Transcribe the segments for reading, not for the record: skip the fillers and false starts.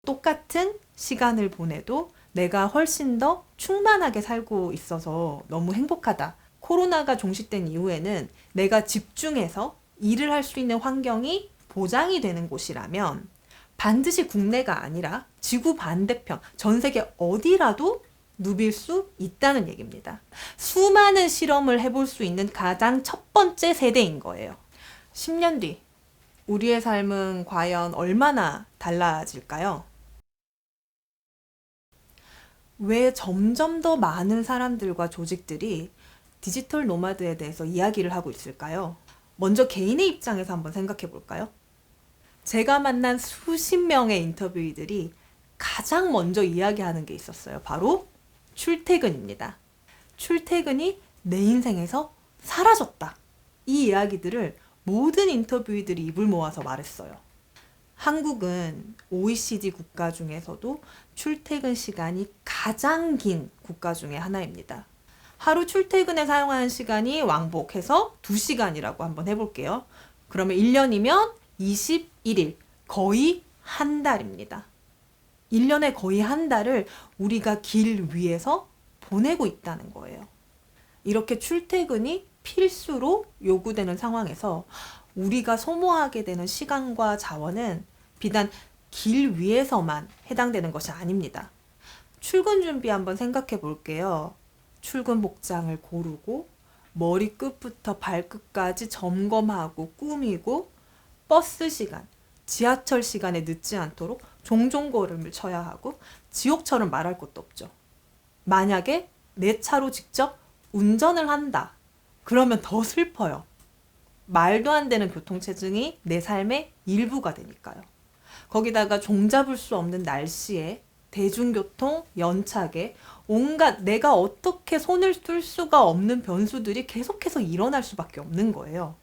똑같은 시간을 보내도 내가 훨씬 더 충만하게 살고 있어서 너무 행복하다. 코로나가 종식된 이후에는 내가 집중해서 일을 할 수 있는 환경이 보장이 되는 곳이라면 반드시 국내가 아니라 지구 반대편, 전 세계 어디라도 누빌 수 있다는 얘기입니다. 수많은 실험을 해볼 수 있는 가장 첫 번째 세대인 거예요. 10년 뒤 우리의 삶은 과연 얼마나 달라질까요? 왜 점점 더 많은 사람들과 조직들이 디지털 노마드에 대해서 이야기를 하고 있을까요? 먼저 개인의 입장에서 한번 생각해 볼까요? 제가 만난 수십 명의 인터뷰이들이 가장 먼저 이야기하는 게 있었어요. 바로 출퇴근입니다. 출퇴근이 내 인생에서 사라졌다. 이 이야기들을 모든 인터뷰이들이 입을 모아서 말했어요. 한국은 OECD 국가 중에서도 출퇴근 시간이 가장 긴 국가 중에 하나입니다. 하루 출퇴근에 사용하는 시간이 왕복해서 2시간이라고 한번 해볼게요. 그러면 1년이면 21일, 거의 한 달입니다. 1년에 거의 한 달을 우리가 길 위에서 보내고 있다는 거예요. 이렇게 출퇴근이 필수로 요구되는 상황에서 우리가 소모하게 되는 시간과 자원은 비단 길 위에서만 해당되는 것이 아닙니다. 출근 준비 한번 생각해 볼게요. 출근 복장을 고르고 머리끝부터 발끝까지 점검하고 꾸미고 버스 시간, 지하철 시간에 늦지 않도록 종종 걸음을 쳐야 하고 지옥처럼 말할 것도 없죠. 만약에 내 차로 직접 운전을 한다. 그러면 더 슬퍼요. 말도 안 되는 교통체증이 내 삶의 일부가 되니까요. 거기다가 종잡을 수 없는 날씨에 대중교통, 연착에 온갖 내가 어떻게 손을 쓸 수가 없는 변수들이 계속해서 일어날 수밖에 없는 거예요.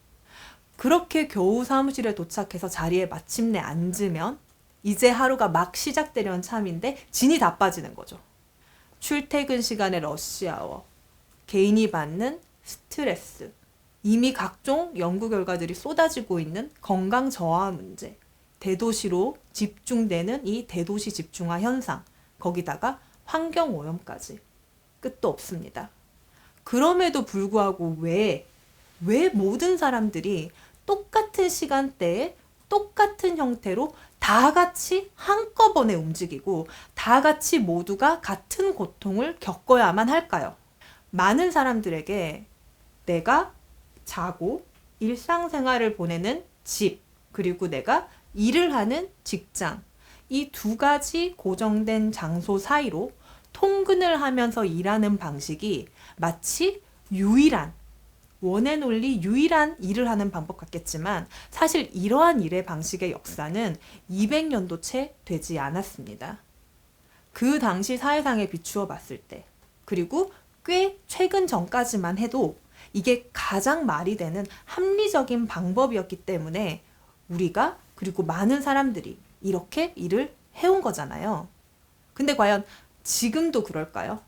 그렇게 겨우 사무실에 도착해서 자리에 마침내 앉으면 이제 하루가 막 시작되려는 참인데 진이 다 빠지는 거죠. 출퇴근 시간의 러시아워, 개인이 받는 스트레스, 이미 각종 연구 결과들이 쏟아지고 있는 건강 저하 문제, 대도시로 집중되는 이 대도시 집중화 현상, 거기다가 환경 오염까지 끝도 없습니다. 그럼에도 불구하고 왜 모든 사람들이 똑같은 시간대에 똑같은 형태로 다 같이 한꺼번에 움직이고 다 같이 모두가 같은 고통을 겪어야만 할까요? 많은 사람들에게 내가 자고 일상생활을 보내는 집, 그리고 내가 일을 하는 직장, 이 두 가지 고정된 장소 사이로 통근을 하면서 일하는 방식이 마치 원앤올리 유일한 일을 하는 방법 같겠지만 사실 이러한 일의 방식의 역사는 200년도 채 되지 않았습니다. 그 당시 사회상에 비추어 봤을 때, 그리고 꽤 최근 전까지만 해도 이게 가장 말이 되는 합리적인 방법이었기 때문에 우리가 그리고 많은 사람들이 이렇게 일을 해온 거잖아요. 근데 과연 지금도 그럴까요?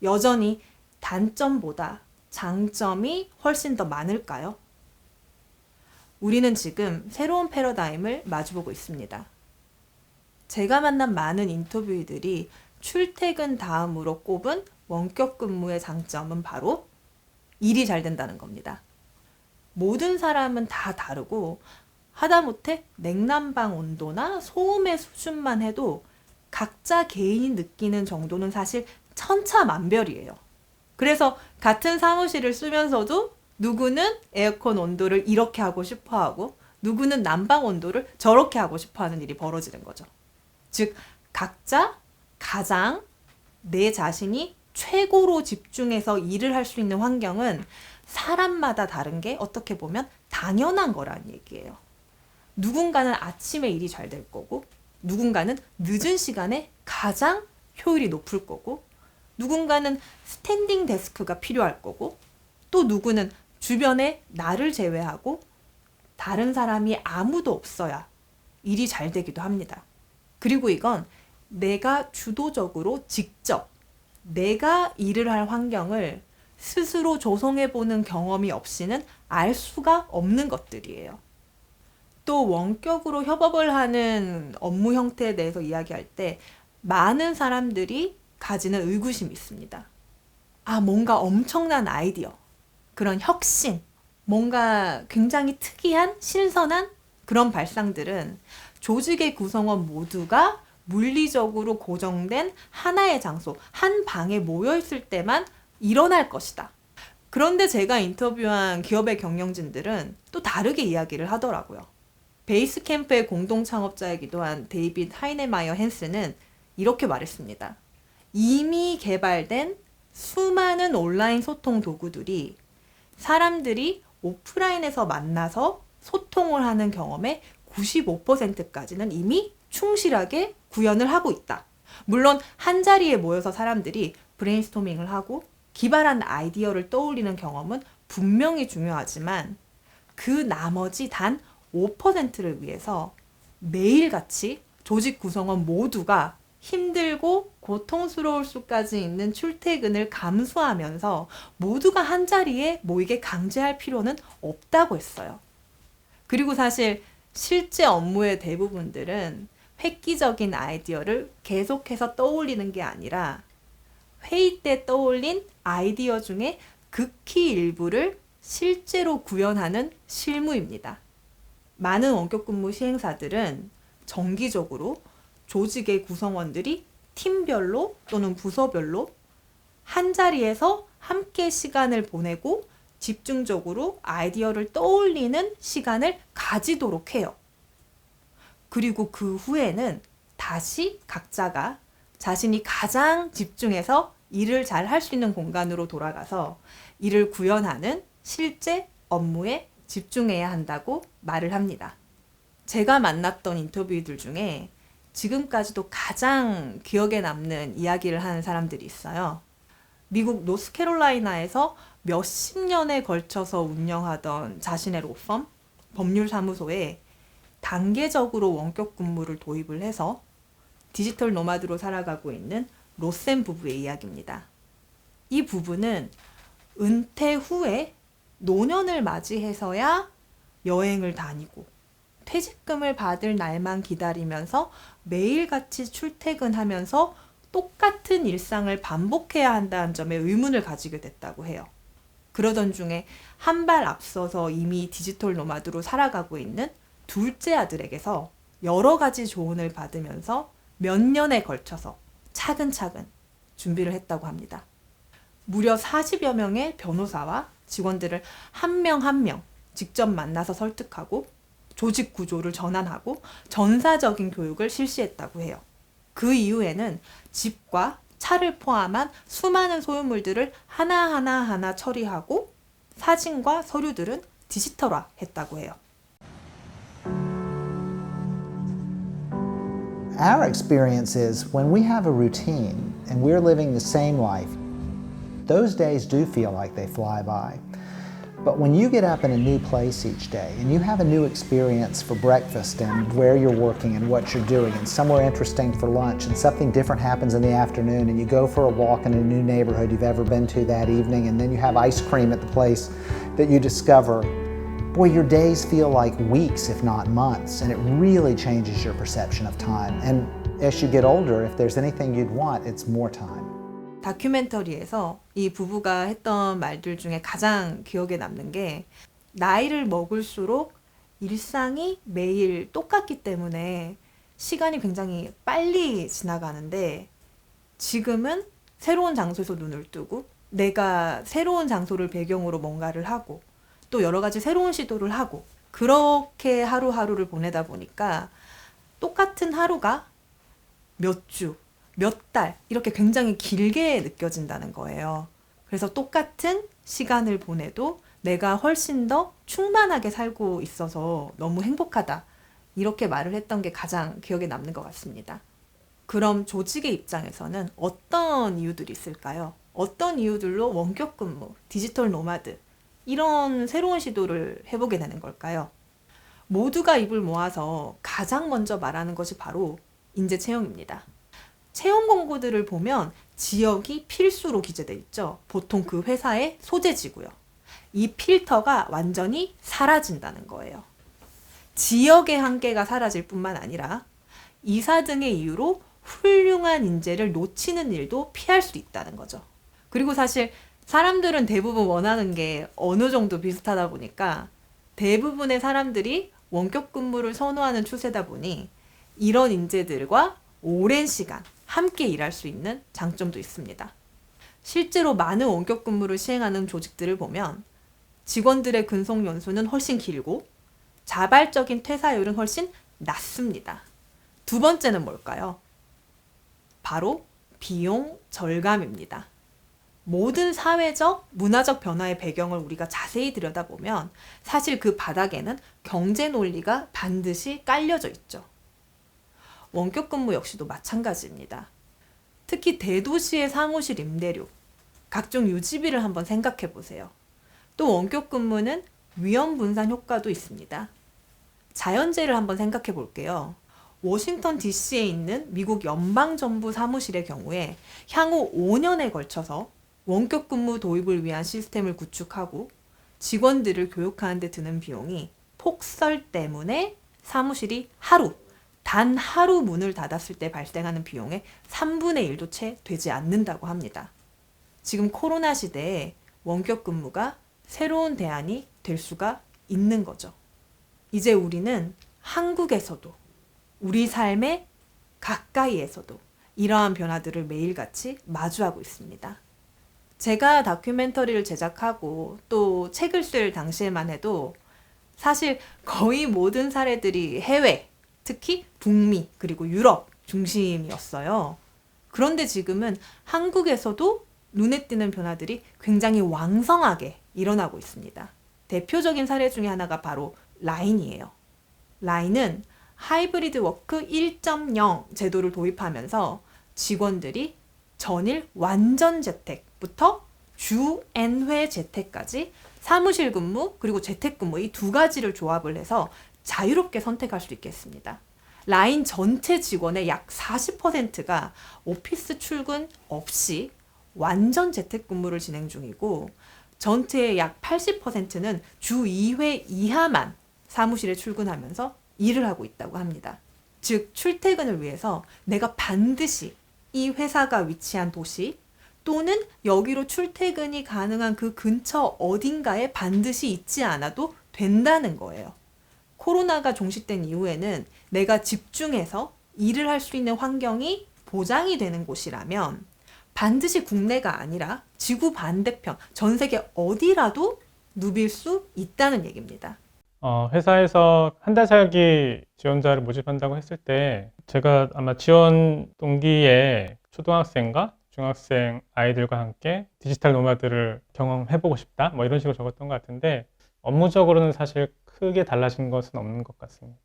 여전히 단점보다 장점이 훨씬 더 많을까요? 우리는 지금 새로운 패러다임을 마주보고 있습니다. 제가 만난 많은 인터뷰이들이 출퇴근 다음으로 꼽은 원격 근무의 장점은 바로 일이 잘 된다는 겁니다. 모든 사람은 다 다르고 하다못해 냉난방 온도나 소음의 수준만 해도 각자 개인이 느끼는 정도는 사실 천차만별이에요. 그래서 같은 사무실을 쓰면서도 누구는 에어컨 온도를 이렇게 하고 싶어 하고 누구는 난방 온도를 저렇게 하고 싶어 하는 일이 벌어지는 거죠. 즉, 각자 가장 내 자신이 최고로 집중해서 일을 할 수 있는 환경은 사람마다 다른 게 어떻게 보면 당연한 거란 얘기예요. 누군가는 아침에 일이 잘 될 거고, 누군가는 늦은 시간에 가장 효율이 높을 거고, 누군가는 스탠딩 데스크가 필요할 거고, 또 누구는 주변에 나를 제외하고 다른 사람이 아무도 없어야 일이 잘 되기도 합니다. 그리고 이건 내가 주도적으로 직접 내가 일을 할 환경을 스스로 조성해보는 경험이 없이는 알 수가 없는 것들이에요. 또 원격으로 협업을 하는 업무 형태에 대해서 이야기할 때 많은 사람들이 가지는 의구심이 있습니다. 뭔가 엄청난 아이디어, 그런 혁신, 뭔가 굉장히 특이한 신선한 그런 발상들은 조직의 구성원 모두가 물리적으로 고정된 하나의 장소, 한 방에 모여 있을 때만 일어날 것이다. 그런데 제가 인터뷰한 기업의 경영진들은 또 다르게 이야기를 하더라고요. 베이스캠프의 공동 창업자이기도 한 데이빗 하이네마이어 헨스는 이렇게 말했습니다. 이미 개발된 수많은 온라인 소통 도구들이 사람들이 오프라인에서 만나서 소통을 하는 경험의 95%까지는 이미 충실하게 구현을 하고 있다. 물론 한 자리에 모여서 사람들이 브레인스토밍을 하고 기발한 아이디어를 떠올리는 경험은 분명히 중요하지만 그 나머지 단 5%를 위해서 매일같이 조직 구성원 모두가 힘들고 고통스러울 수까지 있는 출퇴근을 감수하면서 모두가 한 자리에 모이게 강제할 필요는 없다고 했어요. 그리고 사실 실제 업무의 대부분들은 획기적인 아이디어를 계속해서 떠올리는 게 아니라 회의 때 떠올린 아이디어 중에 극히 일부를 실제로 구현하는 실무입니다. 많은 원격 근무 시행사들은 정기적으로 조직의 구성원들이 팀별로 또는 부서별로 한 자리에서 함께 시간을 보내고 집중적으로 아이디어를 떠올리는 시간을 가지도록 해요. 그리고 그 후에는 다시 각자가 자신이 가장 집중해서 일을 잘 할 수 있는 공간으로 돌아가서 일을 구현하는 실제 업무에 집중해야 한다고 말을 합니다. 제가 만났던 인터뷰들 중에 지금까지도 가장 기억에 남는 이야기를 하는 사람들이 있어요. 미국 노스캐롤라이나에서 몇십 년에 걸쳐서 운영하던 자신의 로펌, 법률사무소에 단계적으로 원격 근무를 도입을 해서 디지털 노마드로 살아가고 있는 로센 부부의 이야기입니다. 이 부부는 은퇴 후에 노년을 맞이해서야 여행을 다니고 퇴직금을 받을 날만 기다리면서 매일같이 출퇴근하면서 똑같은 일상을 반복해야 한다는 점에 의문을 가지게 됐다고 해요. 그러던 중에 한 발 앞서서 이미 디지털 노마드로 살아가고 있는 둘째 아들에게서 여러 가지 조언을 받으면서 몇 년에 걸쳐서 차근차근 준비를 했다고 합니다. 무려 40여 명의 변호사와 직원들을 한 명 한 명 직접 만나서 설득하고 조직 구조를 전환하고 전사적인 교육을 실시했다고 해요. 그 이후에는 집과 차를 포함한 수많은 소유물들을 하나하나 처리하고 사진과 서류들은 디지털화 했다고 해요. Our experience is when we have a routine and we're living the same life, those days do feel like they fly by. But when you get up in a new place each day and you have a new experience for breakfast and where you're working and what you're doing and somewhere interesting for lunch and something different happens in the afternoon and you go for a walk in a new neighborhood you've ever been to that evening and then you have ice cream at the place that you discover, boy, your days feel like weeks if not months, and it really changes your perception of time. And as you get older, if there's anything you'd want, it's more time. 다큐멘터리에서 이 부부가 했던 말들 중에 가장 기억에 남는 게 나이를 먹을수록 일상이 매일 똑같기 때문에 시간이 굉장히 빨리 지나가는데 지금은 새로운 장소에서 눈을 뜨고 내가 새로운 장소를 배경으로 뭔가를 하고 또 여러 가지 새로운 시도를 하고 그렇게 하루하루를 보내다 보니까 똑같은 하루가 몇 주, 몇 달 이렇게 굉장히 길게 느껴진다는 거예요. 그래서 똑같은 시간을 보내도 내가 훨씬 더 충만하게 살고 있어서 너무 행복하다. 이렇게 말을 했던 게 가장 기억에 남는 것 같습니다. 그럼 조직의 입장에서는 어떤 이유들이 있을까요? 어떤 이유들로 원격 근무, 디지털 노마드 이런 새로운 시도를 해보게 되는 걸까요? 모두가 입을 모아서 가장 먼저 말하는 것이 바로 인재 채용입니다. 채용 공고들을 보면 지역이 필수로 기재돼 있죠. 보통 그 회사의 소재지고요. 이 필터가 완전히 사라진다는 거예요. 지역의 한계가 사라질 뿐만 아니라 이사 등의 이유로 훌륭한 인재를 놓치는 일도 피할 수 있다는 거죠. 그리고 사실 사람들은 대부분 원하는 게 어느 정도 비슷하다 보니까 대부분의 사람들이 원격 근무를 선호하는 추세다 보니 이런 인재들과 오랜 시간 함께 일할 수 있는 장점도 있습니다. 실제로 많은 원격 근무를 시행하는 조직들을 보면 직원들의 근속 연수는 훨씬 길고 자발적인 퇴사율은 훨씬 낮습니다. 두 번째는 뭘까요? 바로 비용 절감입니다. 모든 사회적, 문화적 변화의 배경을 우리가 자세히 들여다보면 사실 그 바닥에는 경제 논리가 반드시 깔려져 있죠. 원격 근무 역시도 마찬가지입니다. 특히 대도시의 사무실 임대료, 각종 유지비를 한번 생각해 보세요. 또 원격 근무는 위험 분산 효과도 있습니다. 자연재해를 한번 생각해 볼게요. 워싱턴 DC에 있는 미국 연방정부 사무실의 경우에 향후 5년에 걸쳐서 원격 근무 도입을 위한 시스템을 구축하고 직원들을 교육하는 데 드는 비용이 폭설 때문에 사무실이 단 하루 문을 닫았을 때 발생하는 비용의 3분의 1도 채 되지 않는다고 합니다. 지금 코로나 시대에 원격 근무가 새로운 대안이 될 수가 있는 거죠. 이제 우리는 한국에서도 우리 삶의 가까이에서도 이러한 변화들을 매일같이 마주하고 있습니다. 제가 다큐멘터리를 제작하고 또 책을 쓸 당시에만 해도 사실 거의 모든 사례들이 해외, 특히 북미 그리고 유럽 중심이었어요. 그런데 지금은 한국에서도 눈에 띄는 변화들이 굉장히 왕성하게 일어나고 있습니다. 대표적인 사례 중에 하나가 바로 라인이에요. 라인은 하이브리드 워크 1.0 제도를 도입하면서 직원들이 전일 완전 재택부터 주 N회 재택까지 사무실 근무 그리고 재택근무 이 두 가지를 조합을 해서 자유롭게 선택할 수 있겠습니다. 라인 전체 직원의 약 40%가 오피스 출근 없이 완전 재택근무를 진행 중이고 전체의 약 80%는 주 2회 이하만 사무실에 출근하면서 일을 하고 있다고 합니다. 즉 출퇴근을 위해서 내가 반드시 이 회사가 위치한 도시 또는 여기로 출퇴근이 가능한 그 근처 어딘가에 반드시 있지 않아도 된다는 거예요. 코로나가 종식된 이후에는 내가 집중해서 일을 할 수 있는 환경이 보장이 되는 곳이라면 반드시 국내가 아니라 지구 반대편, 전 세계 어디라도 누빌 수 있다는 얘기입니다. 회사에서 한 달 살기 지원자를 모집한다고 했을 때 제가 아마 지원 동기에 초등학생과 중학생 아이들과 함께 디지털 노마드를 경험해보고 싶다 뭐 이런 식으로 적었던 것 같은데 업무적으로는 사실 크게 달라진 것은 없는 것 같습니다.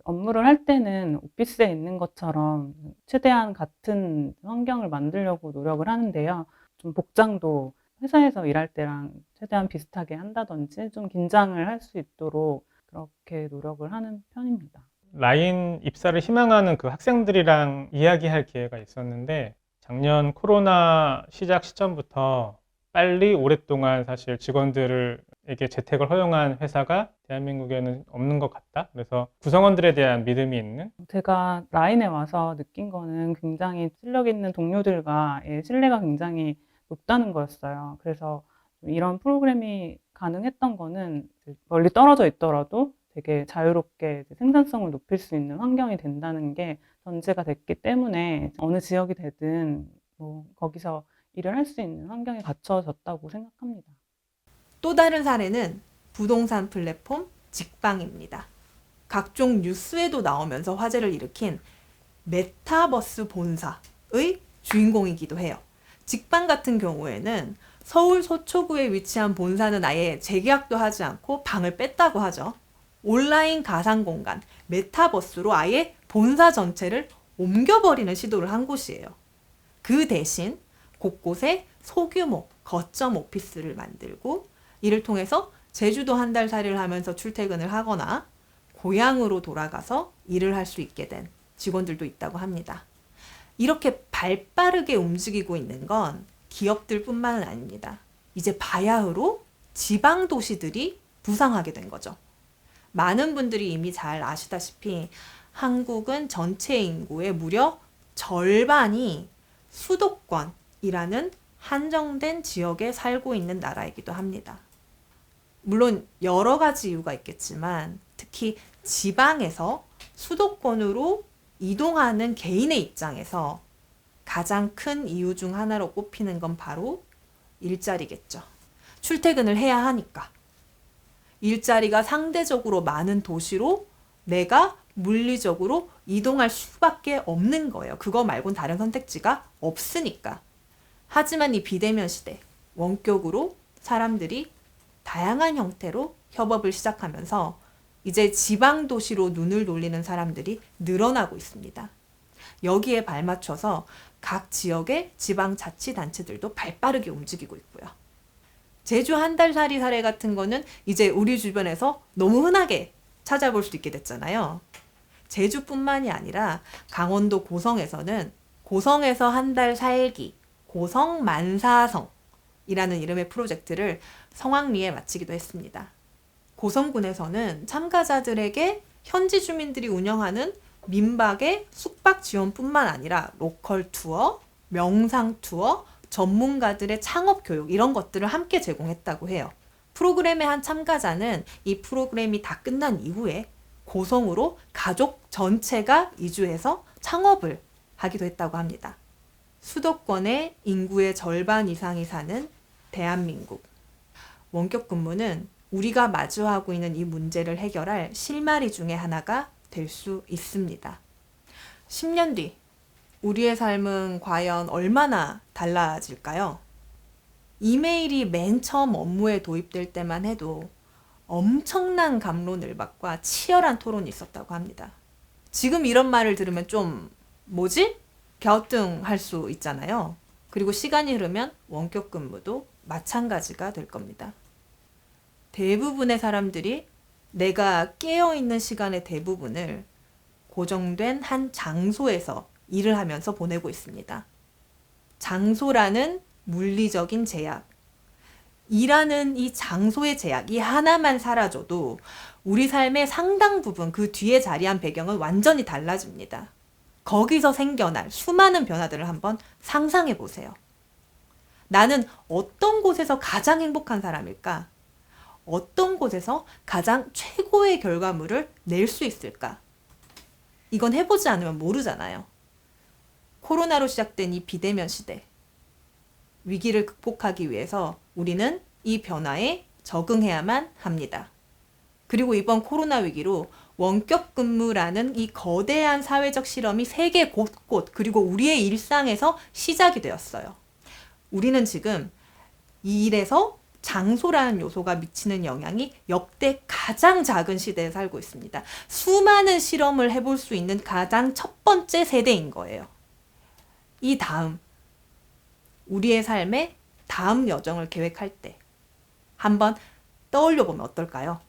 업무를 할 때는 오피스에 있는 것처럼 최대한 같은 환경을 만들려고 노력을 하는데요. 좀 복장도 회사에서 일할 때랑 최대한 비슷하게 한다든지 좀 긴장을 할 수 있도록 그렇게 노력을 하는 편입니다. 라인 입사를 희망하는 그 학생들이랑 이야기할 기회가 있었는데 작년 코로나 시작 시점부터 빨리 오랫동안 사실 직원들에게 재택을 허용한 회사가 대한민국에는 없는 것 같다. 그래서 구성원들에 대한 믿음이 있는 제가 라인에 와서 느낀 거는 굉장히 실력 있는 동료들과의 신뢰가 굉장히 높다는 거였어요. 그래서 이런 프로그램이 가능했던 거는 멀리 떨어져 있더라도 되게 자유롭게 생산성을 높일 수 있는 환경이 된다는 게 전제가 됐기 때문에 어느 지역이 되든 뭐 거기서 일을 할 수 있는 환경이 갖춰졌다고 생각합니다. 또 다른 사례는 부동산 플랫폼 직방입니다. 각종 뉴스에도 나오면서 화제를 일으킨 메타버스 본사의 주인공이기도 해요. 직방 같은 경우에는 서울 서초구에 위치한 본사는 아예 재계약도 하지 않고 방을 뺐다고 하죠. 온라인 가상 공간, 메타버스로 아예 본사 전체를 옮겨버리는 시도를 한 곳이에요. 그 대신 곳곳에 소규모 거점 오피스를 만들고 이를 통해서 제주도 한 달 살이를 하면서 출퇴근을 하거나 고향으로 돌아가서 일을 할 수 있게 된 직원들도 있다고 합니다. 이렇게 발빠르게 움직이고 있는 건 기업들뿐만은 아닙니다. 이제 바야흐로 지방 도시들이 부상하게 된 거죠. 많은 분들이 이미 잘 아시다시피 한국은 전체 인구의 무려 절반이 수도권이라는 한정된 지역에 살고 있는 나라이기도 합니다. 물론 여러 가지 이유가 있겠지만 특히 지방에서 수도권으로 이동하는 개인의 입장에서 가장 큰 이유 중 하나로 꼽히는 건 바로 일자리겠죠. 출퇴근을 해야 하니까. 일자리가 상대적으로 많은 도시로 내가 물리적으로 이동할 수밖에 없는 거예요. 그거 말고는 다른 선택지가 없으니까. 하지만 이 비대면 시대, 원격으로 사람들이 다양한 형태로 협업을 시작하면서 이제 지방 도시로 눈을 돌리는 사람들이 늘어나고 있습니다. 여기에 발맞춰서 각 지역의 지방자치단체들도 발빠르게 움직이고 있고요. 제주 한 달 살이 사례 같은 거는 이제 우리 주변에서 너무 흔하게 찾아볼 수 있게 됐잖아요. 제주뿐만이 아니라 강원도 고성에서는 고성에서 한 달 살기, 고성 만사성이라는 이름의 프로젝트를 성황리에 마치기도 했습니다. 고성군에서는 참가자들에게 현지 주민들이 운영하는 민박의 숙박 지원뿐만 아니라 로컬 투어, 명상 투어, 전문가들의 창업 교육 이런 것들을 함께 제공했다고 해요. 프로그램의 한 참가자는 이 프로그램이 다 끝난 이후에 고성으로 가족 전체가 이주해서 창업을 하기도 했다고 합니다. 수도권의 인구의 절반 이상이 사는 대한민국. 원격 근무는 우리가 마주하고 있는 이 문제를 해결할 실마리 중에 하나가 될 수 있습니다. 10년 뒤 우리의 삶은 과연 얼마나 달라질까요? 이메일이 맨 처음 업무에 도입될 때만 해도 엄청난 갑론을박과 치열한 토론이 있었다고 합니다. 지금 이런 말을 들으면 좀 뭐지? 갸우뚱할 수 있잖아요. 그리고 시간이 흐르면 원격 근무도 마찬가지가 될 겁니다. 대부분의 사람들이 내가 깨어있는 시간의 대부분을 고정된 한 장소에서 일을 하면서 보내고 있습니다. 장소라는 물리적인 제약, 일하는 이 장소의 제약, 이 하나만 사라져도 우리 삶의 상당 부분 그 뒤에 자리한 배경은 완전히 달라집니다. 거기서 생겨날 수많은 변화들을 한번 상상해 보세요. 나는 어떤 곳에서 가장 행복한 사람일까? 어떤 곳에서 가장 최고의 결과물을 낼 수 있을까? 이건 해보지 않으면 모르잖아요. 코로나로 시작된 이 비대면 시대. 위기를 극복하기 위해서 우리는 이 변화에 적응해야만 합니다. 그리고 이번 코로나 위기로 원격 근무라는 이 거대한 사회적 실험이 세계 곳곳 그리고 우리의 일상에서 시작이 되었어요. 우리는 지금 이 일에서 장소라는 요소가 미치는 영향이 역대 가장 작은 시대에 살고 있습니다. 수많은 실험을 해볼 수 있는 가장 첫 번째 세대인 거예요. 이 다음, 우리의 삶의 다음 여정을 계획할 때 한번 떠올려 보면 어떨까요?